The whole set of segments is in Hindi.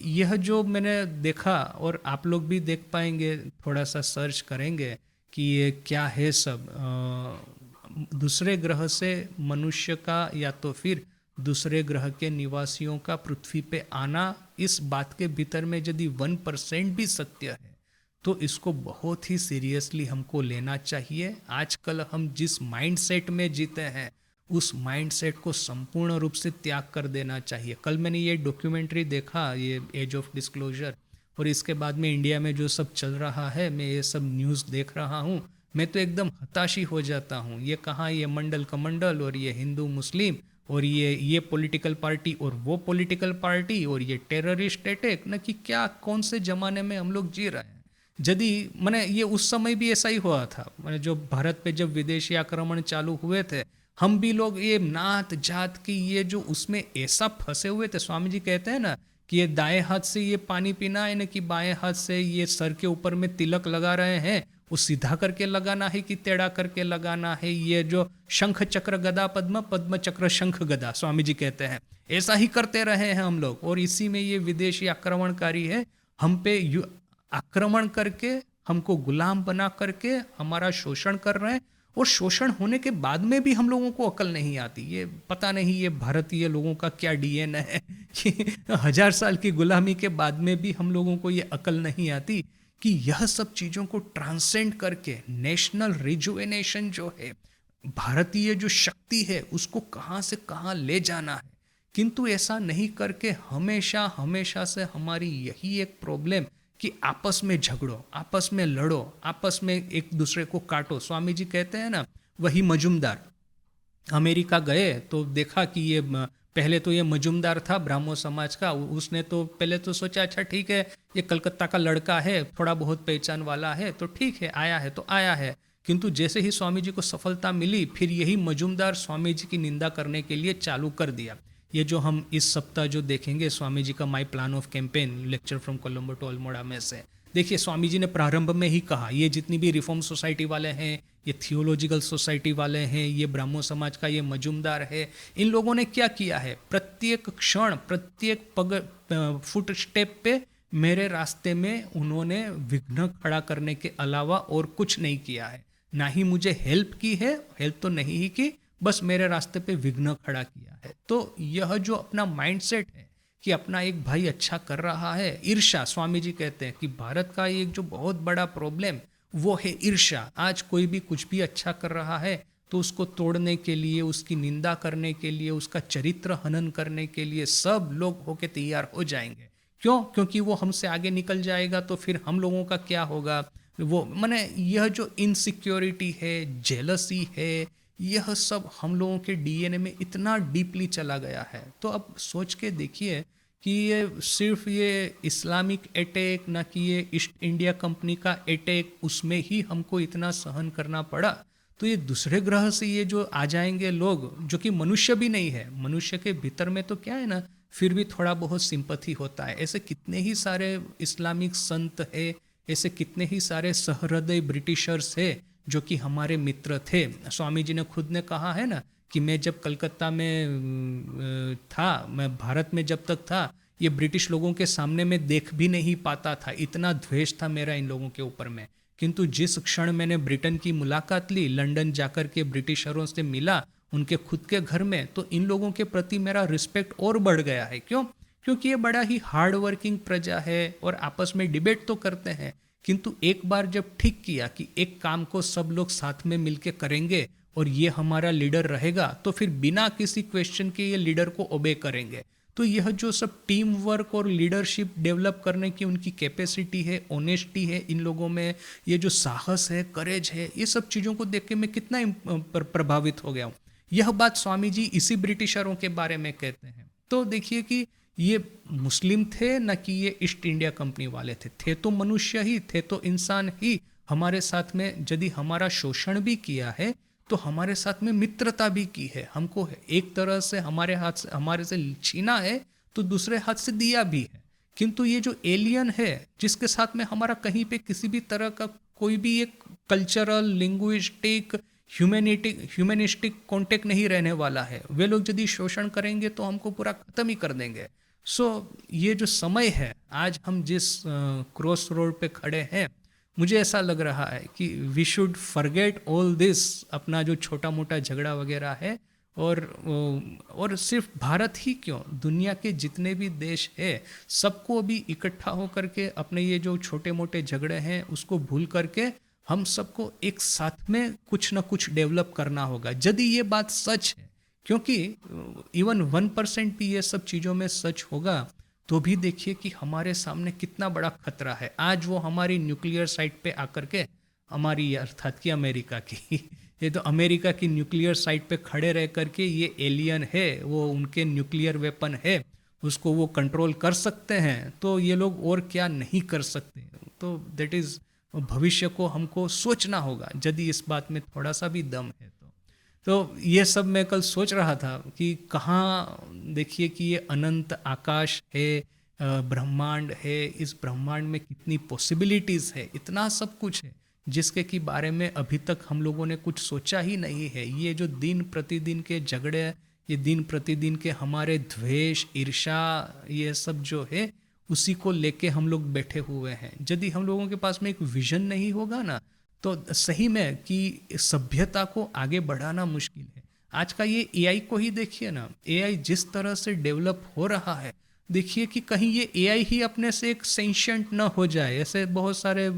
यह जो मैंने देखा और आप लोग भी देख पाएंगे, थोड़ा सा सर्च करेंगे कि ये क्या है सब, दूसरे ग्रह से मनुष्य का या तो फिर दूसरे ग्रह के निवासियों का पृथ्वी पे आना, इस बात के भीतर में यदि 1% भी सत्य है तो इसको बहुत ही सीरियसली हमको लेना चाहिए। आजकल हम जिस माइंडसेट में जीते हैं उस माइंडसेट को संपूर्ण रूप से त्याग कर देना चाहिए। कल मैंने ये डॉक्यूमेंट्री देखा, ये एज ऑफ डिस्क्लोजर, और इसके बाद में इंडिया में जो सब चल रहा है, मैं ये सब न्यूज़ देख रहा हूँ, मैं तो एकदम हताशी हो जाता हूँ। ये कहाँ ये मंडल कमंडल और ये हिंदू मुस्लिम और ये पॉलिटिकल पार्टी और वो पॉलिटिकल पार्टी और ये टेररिस्ट अटैक, न कि क्या कौन से ज़माने में हम लोग जी रहे हैं। यदि मैंने ये उस समय भी ऐसा ही हुआ था, मैंने जो भारत पे जब विदेशी आक्रमण चालू हुए थे, हम भी लोग ये नात जात की ये जो उसमें ऐसा फंसे हुए थे। स्वामी जी कहते हैं ना कि ये दाएं हाथ से ये पानी पीना है ना कि बाएं हाथ से ये सर के ऊपर में तिलक लगा रहे हैं, वो सीधा करके लगाना है कि टेढ़ा करके लगाना है। ये जो शंख चक्र गदा पद्म, पद्म चक्र शंख गदा, स्वामी जी कहते हैं ऐसा ही करते रहे हैं हम लोग। और इसी में ये विदेशी आक्रमणकारी है, हम पे आक्रमण करके हमको गुलाम बना करके हमारा शोषण कर रहे हैं। और शोषण होने के बाद में भी हम लोगों को अकल नहीं आती। ये पता नहीं ये भारतीय लोगों का क्या डीएनए है कि 1000 साल की गुलामी के बाद में भी हम लोगों को ये अकल नहीं आती कि यह सब चीज़ों को ट्रांसेंड करके नेशनल रिजुवेनेशन जो है, भारतीय जो शक्ति है, उसको कहाँ से कहाँ ले जाना है। किंतु ऐसा नहीं करके हमेशा हमेशा से हमारी यही एक प्रॉब्लम कि आपस में झगड़ो, आपस में लड़ो, आपस में एक दूसरे को काटो। स्वामी जी कहते हैं ना, वही मजुमदार अमेरिका गए तो देखा कि ये पहले तो ये मजुमदार था ब्राह्मण समाज का, उसने तो पहले तो सोचा अच्छा ठीक है ये कलकत्ता का लड़का है, थोड़ा बहुत पहचान वाला है तो ठीक है, आया है तो आया है। किंतु जैसे ही स्वामी जी को सफलता मिली, फिर यही मजुमदार स्वामी जी की निंदा करने के लिए चालू कर दिया। ये जो हम इस सप्ताह जो देखेंगे स्वामी जी का my plan of campaign lecture from Colombo to Almora में से, देखिए स्वामी जी ने प्रारंभ में ही कहा ये जितनी भी रिफॉर्म सोसाइटी वाले हैं, ये थियोलॉजिकल सोसाइटी वाले हैं, ये ब्राह्मण समाज का ये मजुमदार है, इन लोगों ने क्या किया है, प्रत्येक क्षण प्रत्येक पग फुट स्टेप पे मेरे रास्ते में उन्होंने विघ्न खड़ा करने के अलावा और कुछ नहीं किया है। ना ही मुझे हेल्प की है, हेल्प तो नहीं ही की, बस मेरे रास्ते पे विघ्न खड़ा किया है। तो यह जो अपना माइंडसेट है कि अपना एक भाई अच्छा कर रहा है, ईर्ष्या, स्वामी जी कहते हैं कि भारत का एक जो बहुत बड़ा प्रॉब्लम वो है ईर्ष्या। आज कोई भी कुछ भी अच्छा कर रहा है तो उसको तोड़ने के लिए, उसकी निंदा करने के लिए, उसका चरित्र हनन करने के लिए सब लोग होके तैयार हो जाएंगे। क्यों? क्योंकि वो हमसे आगे निकल जाएगा तो फिर हम लोगों का क्या होगा। वो माने यह जो इनसिक्योरिटी है, जेलसी है, यह सब हम लोगों के डीएनए में इतना डीपली चला गया है। तो अब सोच के देखिए कि ये सिर्फ ये इस्लामिक अटैक, ना कि ये ईस्ट इंडिया कंपनी का अटैक, उसमें ही हमको इतना सहन करना पड़ा। तो ये दूसरे ग्रह से ये जो आ जाएंगे लोग, जो कि मनुष्य भी नहीं है, मनुष्य के भीतर में तो क्या है ना, फिर भी थोड़ा बहुत सिंपथी होता है। ऐसे कितने ही सारे इस्लामिक संत है, ऐसे कितने ही सारे सहृदय ब्रिटिशर्स है जो कि हमारे मित्र थे। स्वामी जी ने खुद ने कहा है ना कि मैं जब कलकत्ता में था, मैं भारत में जब तक था, ये ब्रिटिश लोगों के सामने मैं देख भी नहीं पाता था, इतना द्वेष था मेरा इन लोगों के ऊपर में। किंतु जिस क्षण मैंने ब्रिटेन की मुलाकात ली, लंदन जाकर के ब्रिटिशरों से मिला उनके खुद के घर में, तो इन लोगों के प्रति मेरा रिस्पेक्ट और बढ़ गया है। क्यों? क्योंकि ये बड़ा ही हार्ड वर्किंग प्रजा है और आपस में डिबेट तो करते हैं, किंतु एक बार जब ठीक किया कि एक काम को सब लोग साथ में मिलके करेंगे और ये हमारा लीडर रहेगा, तो फिर बिना किसी क्वेश्चन के ये लीडर को ओबे करेंगे। तो यह जो सब टीम वर्क और लीडरशिप डेवलप करने की उनकी कैपेसिटी है, ऑनेस्टी है इन लोगों में, ये जो साहस है, करेज है, ये सब चीज़ों को देख के मैं कितना प्रभावित हो गया हूँ। यह बात स्वामी जी इसी ब्रिटिशरों के बारे में कहते हैं। तो देखिए कि ये मुस्लिम थे ना कि ये ईस्ट इंडिया कंपनी वाले थे तो मनुष्य ही थे, तो इंसान ही हमारे साथ में यदि हमारा शोषण भी किया है तो हमारे साथ में मित्रता भी की है। हमको एक तरह से हमारे से छीना है तो दूसरे हाथ से दिया भी है। किंतु ये जो एलियन है जिसके साथ में हमारा कहीं पे किसी भी तरह का कोई भी एक कल्चरल, लिंग्विस्टिक, ह्यूमनिस्टिक कॉन्टेक्ट नहीं रहने वाला है, वे लोग यदि शोषण करेंगे तो हमको पूरा खत्म ही कर देंगे। सो ये जो समय है, आज हम जिस क्रॉस रोड पे खड़े हैं, मुझे ऐसा लग रहा है कि we should forget all this, अपना जो छोटा मोटा झगड़ा वगैरह है। और सिर्फ भारत ही क्यों, दुनिया के जितने भी देश है, सबको अभी इकट्ठा होकर के अपने ये जो छोटे मोटे झगड़े हैं उसको भूल करके हम सबको एक साथ में कुछ ना कुछ डेवलप करना होगा, यदि ये बात सच है। क्योंकि इवन 1% भी ये सब चीज़ों में सच होगा तो भी देखिए कि हमारे सामने कितना बड़ा खतरा है। आज वो हमारी न्यूक्लियर साइट पे आकर के, हमारी अर्थात कि अमेरिका की ये तो अमेरिका की न्यूक्लियर साइट पे खड़े रह करके ये एलियन है, वो उनके न्यूक्लियर वेपन है, उसको वो कंट्रोल कर सकते हैं, तो ये लोग और क्या नहीं कर सकते। तो दैट इज़, भविष्य को हमको सोचना होगा यदि इस बात में थोड़ा सा भी दम है तो ये सब मैं कल सोच रहा था कि कहाँ, देखिए कि ये अनंत आकाश है, ब्रह्मांड है, इस ब्रह्मांड में कितनी पॉसिबिलिटीज़ है, इतना सब कुछ है जिसके की बारे में अभी तक हम लोगों ने कुछ सोचा ही नहीं है। ये जो दिन प्रतिदिन के झगड़े, ये दिन प्रतिदिन के हमारे द्वेष, ईर्ष्या, ये सब जो है उसी को लेके हम लोग बैठे हुए हैं। यदि हम लोगों के पास में एक विजन नहीं होगा ना, तो सही में कि सभ्यता को आगे बढ़ाना मुश्किल है। आज का ये एआई को ही देखिए ना, एआई जिस तरह से डेवलप हो रहा है, देखिए कि कहीं ये एआई ही अपने से एक सेंशियंट न हो जाए। ऐसे बहुत सारे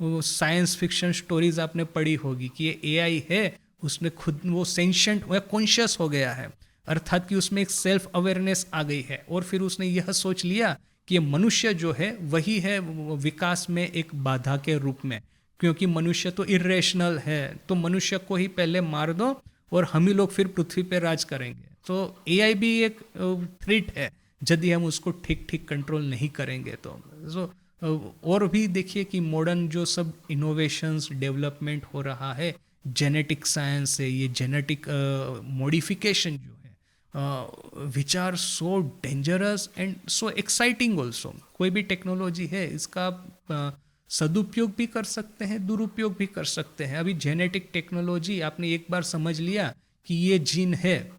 साइंस फिक्शन स्टोरीज आपने पढ़ी होगी कि ये एआई है, उसने खुद वो सेंशियंट या कॉन्शियस हो गया है, अर्थात कि उसमें एक सेल्फ अवेयरनेस आ गई है, और फिर उसने यह सोच लिया कि ये मनुष्य जो है वही है विकास में एक बाधा के रूप में, क्योंकि मनुष्य तो इरेशनल है, तो मनुष्य को ही पहले मार दो और हम ही लोग फिर पृथ्वी पे राज करेंगे। तो एआई भी एक थ्रेट है यदि हम उसको ठीक ठीक कंट्रोल नहीं करेंगे तो और भी देखिए कि मॉडर्न जो सब इनोवेशंस डेवलपमेंट हो रहा है, जेनेटिक साइंस है, ये जेनेटिक मॉडिफिकेशन जो है, which are so dangerous and so exciting also. कोई भी टेक्नोलॉजी है, इसका सदुपयोग भी कर सकते हैं, दुरुपयोग भी कर सकते हैं। अभी जेनेटिक टेक्नोलॉजी, आपने एक बार समझ लिया कि ये जीन है,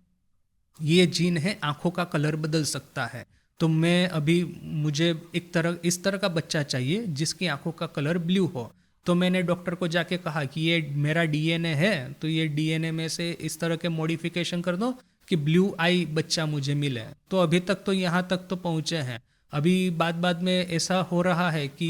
ये जीन है आंखों का कलर बदल सकता है, तो मैं अभी, मुझे इस तरह का बच्चा चाहिए जिसकी आंखों का कलर ब्लू हो, तो मैंने डॉक्टर को जाके कहा कि ये मेरा डीएनए है, तो ये डीएनए में से इस तरह के मॉडिफिकेशन कर दो कि ब्लू आई बच्चा मुझे मिले। तो अभी तक तो यहाँ तक तो पहुँचे हैं। अभी बाद में ऐसा हो रहा है कि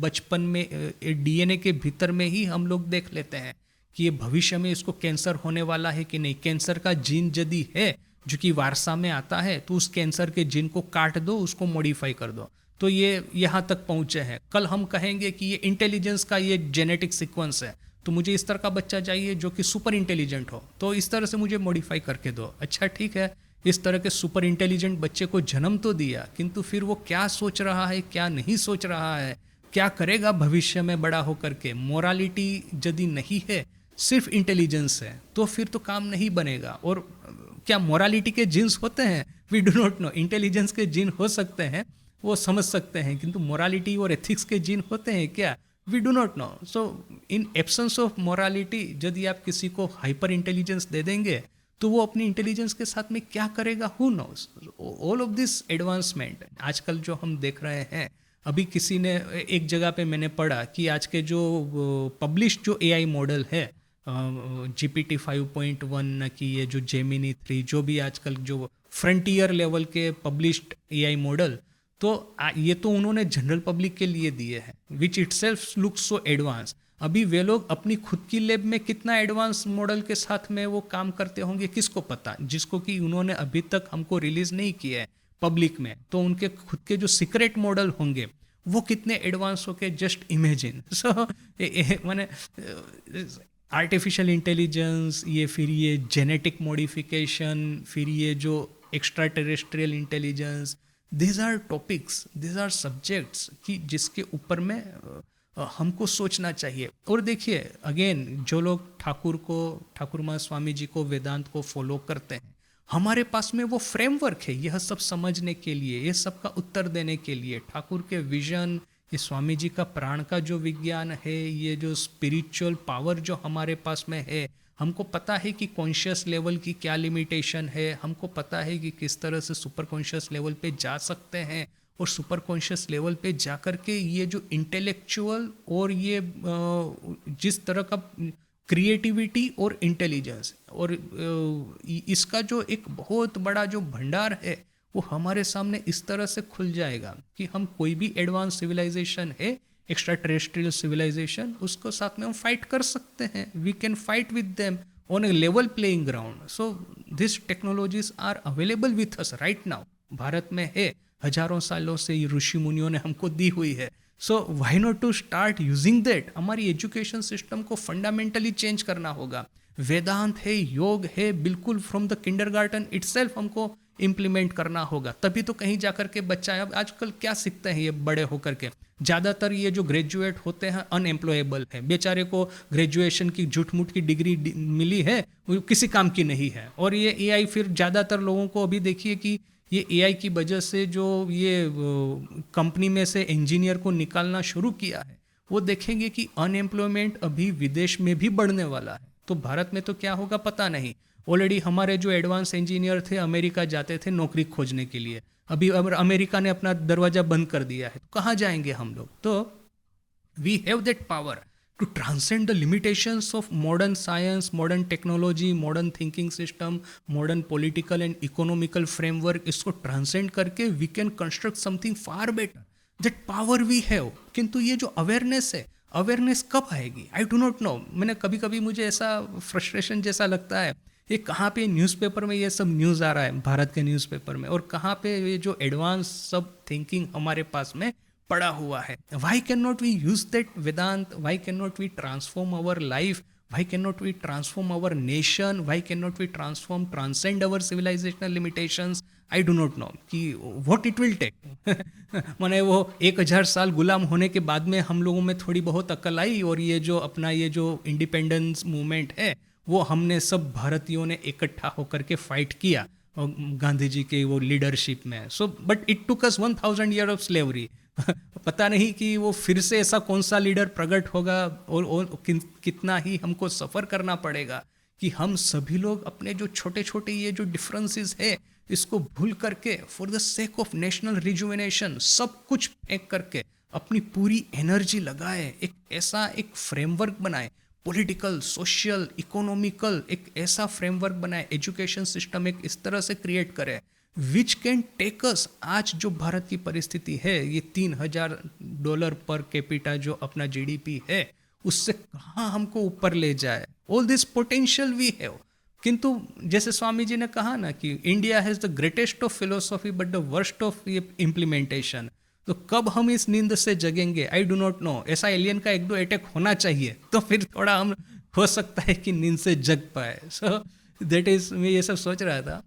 बचपन में डीएनए के भीतर में ही हम लोग देख लेते हैं कि ये भविष्य में इसको कैंसर होने वाला है कि नहीं। कैंसर का जीन यदि है जो कि वारसा में आता है, तो उस कैंसर के जीन को काट दो, उसको मॉडिफाई कर दो। तो ये यहाँ तक पहुँचे हैं। कल हम कहेंगे कि ये इंटेलिजेंस का ये जेनेटिक सीक्वेंस है, तो मुझे इस तरह का बच्चा चाहिए जो कि सुपर इंटेलिजेंट हो, तो इस तरह से मुझे मॉडिफाई करके दो। अच्छा ठीक है, इस तरह के सुपर इंटेलिजेंट बच्चे को जन्म तो दिया, किंतु फिर वो क्या सोच रहा है, क्या नहीं सोच रहा है, क्या करेगा भविष्य में बड़ा होकर के, मोरालिटी यदि नहीं है, सिर्फ इंटेलिजेंस है, तो फिर तो काम नहीं बनेगा। और क्या मोरालिटी के जीन्स होते हैं? We do not know. Intelligence के जीन हो सकते हैं, वो समझ सकते हैं, किंतु मोरालिटी और एथिक्स के जीन होते हैं क्या? We do not know. So in absence of morality यदि आप किसी को हाइपर इंटेलिजेंस दे देंगे, तो वो अपनी इंटेलिजेंस के साथ में क्या करेगा, who knows. All of this advancement आजकल जो हम देख रहे हैं, अभी किसी ने एक जगह पे मैंने पढ़ा कि आज के जो पब्लिश जो एआई मॉडल है, GPT 5.1 की ये जो जेमिनी 3, जो भी आजकल जो फ्रंटियर लेवल के पब्लिश्ड एआई मॉडल, तो ये तो उन्होंने जनरल पब्लिक के लिए दिए हैं, विच इटसेल्फ लुक्स सो एडवांस। अभी वे लोग अपनी खुद की लैब में कितना एडवांस मॉडल के साथ में वो काम करते होंगे, किसको पता, जिसको कि उन्होंने अभी तक हमको रिलीज नहीं किया है पब्लिक में। तो उनके खुद के जो सीक्रेट मॉडल होंगे वो कितने एडवांस होके जस्ट इमेजिन। सो माने आर्टिफिशियल इंटेलिजेंस, ये फिर ये जेनेटिक मॉडिफिकेशन, फिर ये जो extra terrestrial intelligence, these are topics, these are subjects कि जिसके ऊपर में हमको सोचना चाहिए। और देखिए अगेन, जो लोग ठाकुर माँ स्वामी जी को, वेदांत को फॉलो करते हैं, हमारे पास में वो फ्रेमवर्क है यह सब समझने के लिए, ये सब का उत्तर देने के लिए। ठाकुर के विजन, ये स्वामी जी का प्राण का जो विज्ञान है, ये जो स्पिरिचुअल पावर जो हमारे पास में है, हमको पता है कि कॉन्शियस लेवल की क्या लिमिटेशन है, हमको पता है कि किस तरह से सुपर कॉन्शियस लेवल पे जा सकते हैं, और सुपर कॉन्शियस लेवल पे जा कर के ये जो इंटेलेक्चुअल और ये जिस तरह का क्रिएटिविटी और इंटेलिजेंस और इसका जो एक बहुत बड़ा जो भंडार है वो हमारे सामने इस तरह से खुल जाएगा कि हम कोई भी एडवांस सिविलाइजेशन है, एक्स्ट्रा टेरेस्ट्रियल सिविलाइजेशन, उसको साथ में हम फाइट कर सकते हैं. We can fight with them on a level playing ground. So this technologies are available with us right now. Bharat में है, हजारों सालों से ये ऋषि मुनियों ने हमको दी हुई है. So why not to start using that. हमारी एजुकेशन सिस्टम को फंडामेंटली चेंज करना होगा. वेदांत है, योग है, बिल्कुल फ्रॉम द किंडरगार्टन इटसेल्फ हमको इम्प्लीमेंट करना होगा. तभी तो कहीं जाकर के बच्चा, अब आजकल क्या सीखते हैं ये बड़े होकर के, ज़्यादातर ये जो ग्रेजुएट होते हैं अनएम्प्लॉयबल है. बेचारे को ग्रेजुएशन की झूठ-मूठ की डिग्री मिली है, वो किसी काम की नहीं है. और ये एआई, फिर ज़्यादातर लोगों को अभी देखिए कि ये एआई की वजह से जो ये कंपनी में से इंजीनियर को निकालना शुरू किया है, वो देखेंगे कि अनएम्प्लॉयमेंट अभी विदेश में भी बढ़ने वाला है. तो भारत में तो क्या होगा पता नहीं. ऑलरेडी हमारे जो एडवांस इंजीनियर थे अमेरिका जाते थे नौकरी खोजने के लिए. अभी अमेरिका ने अपना दरवाजा बंद कर दिया है, तो कहाँ जाएंगे हम लोग. तो we have that power to transcend the limitations of modern science, modern technology, modern thinking system, modern political and economical framework. इसको transcend करके we can construct something far better. That power we have. किंतु ये जो awareness है, अवेयरनेस कब आएगी? आई डू नॉट नो. मैंने कभी कभी मुझे ऐसा फ्रस्ट्रेशन जैसा लगता है, ये कहाँ पे न्यूज़पेपर में ये सब न्यूज़ आ रहा है, भारत के न्यूज़पेपर में, और कहाँ पे ये जो एडवांस सब थिंकिंग हमारे पास में पड़ा हुआ है. Why can not we use that Vedanta? Why can not we transform our life? Why can not we transform our nation? Why can not we transcend our civilizational limitations? I do not know कि व्हाट इट विल टेक. माने वो 1000 साल गुलाम होने के बाद में हम लोगों में थोड़ी बहुत अकल आई, और ये जो अपना ये जो इंडिपेंडेंस मूवमेंट है वो हमने सब भारतीयों ने इकट्ठा होकर के फाइट किया गांधी जी के वो लीडरशिप में. So but it took us 1000 year of slavery. पता नहीं कि वो फिर से ऐसा कौन सा लीडर प्रकट होगा, और कितना ही हमको सफ़र करना पड़ेगा कि हम सभी लोग अपने जो छोटे छोटे ये जो डिफरेंसेस है इसको भूल करके for the sake of national rejuvenation सब कुछ फेंक करके अपनी पूरी एनर्जी लगाए, एक फ्रेमवर्क बनाए, पॉलिटिकल, सोशल, इकोनॉमिकल, एक ऐसा फ्रेमवर्क बनाए, एजुकेशन सिस्टम एक इस तरह से क्रिएट करे विच कैन टेक अस. आज जो भारत की परिस्थिति है, ये $3000 पर कैपिटा जो अपना जीडीपी है, उससे कहाँ हमको ऊपर ले जाए. All this potential we have. किंतु जैसे स्वामी जी ने कहा ना कि India has the greatest of philosophy but the worst of implementation. तो कब हम इस नींद से जगेंगे? I do not know. ऐसा एलियन का 1-2 अटैक होना चाहिए तो फिर थोड़ा हम हो सकता है कि नींद से जग पाए. सो दैट इज, मैं ये सब सोच रहा था.